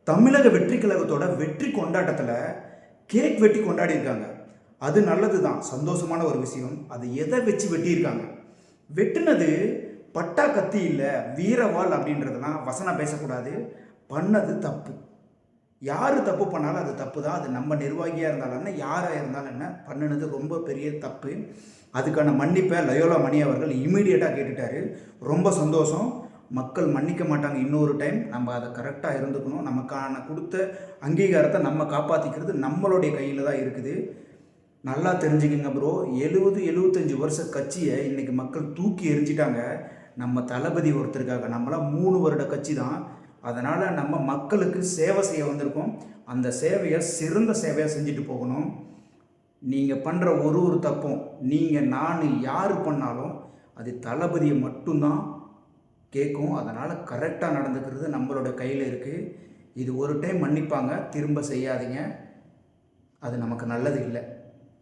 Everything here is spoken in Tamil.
தமிழக வெற்றி கழகத்தோட வெற்றி கொண்டாட்டத்தில் கேக் வெட்டி கொண்டாடி இருக்காங்க. அது நல்லது தான், சந்தோஷமான ஒரு விஷயம். அது எதை வச்சு வெட்டியிருக்காங்க? வெட்டினது பட்டா கத்தி இல்லை, வீரவாள் அப்படின்றதெல்லாம் வசனம் பேசக்கூடாது. பண்ணது தப்பு. யார் தப்பு பண்ணாலும் அது தப்பு தான். அது நம்ம நிர்வாகியாக இருந்தாலும் என்ன, யாராக இருந்தாலும் என்ன, பண்ணினது ரொம்ப பெரிய தப்பு. அதுக்கான மன்னிப்பை லயோலா மணி அவர்கள் இமீடியட்டாக கேட்டுட்டாரு. ரொம்ப சந்தோஷம். மக்கள் மன்னிக்க மாட்டாங்க இன்னொரு டைம். நம்ம அதை கரெக்டாக இருந்துக்கணும். நமக்கான கொடுத்த அங்கீகாரத்தை நம்ம காப்பாற்றிக்கிறது நம்மளுடைய கையில் தான் இருக்குது. நல்லா தெரிஞ்சுக்கங்க ப்ரோ. 70-75 வருஷ கட்சியை இன்றைக்கி மக்கள் தூக்கி எரிஞ்சிட்டாங்க. நம்ம தளபதி ஒருத்தருக்காக. நம்மளாம் 3 வருட கட்சி தான். அதனால் நம்ம மக்களுக்கு சேவை செய்ய வந்திருக்கோம். அந்த சேவையை சிறந்த சேவையாக செஞ்சுட்டு போகணும். நீங்கள் பண்ணுற ஒரு தப்பும், நீங்கள் நான் யார் பண்ணாலும் அது தளபதியை மட்டும்தான் கேட்கும். அதனால் கரெக்டாக நடந்துக்கிறது நம்மளோட கையில் இருக்குது. இது ஒரு டைம் மன்னிப்பாங்க, திரும்ப செய்யாதீங்க. அது நமக்கு நல்லது இல்லை.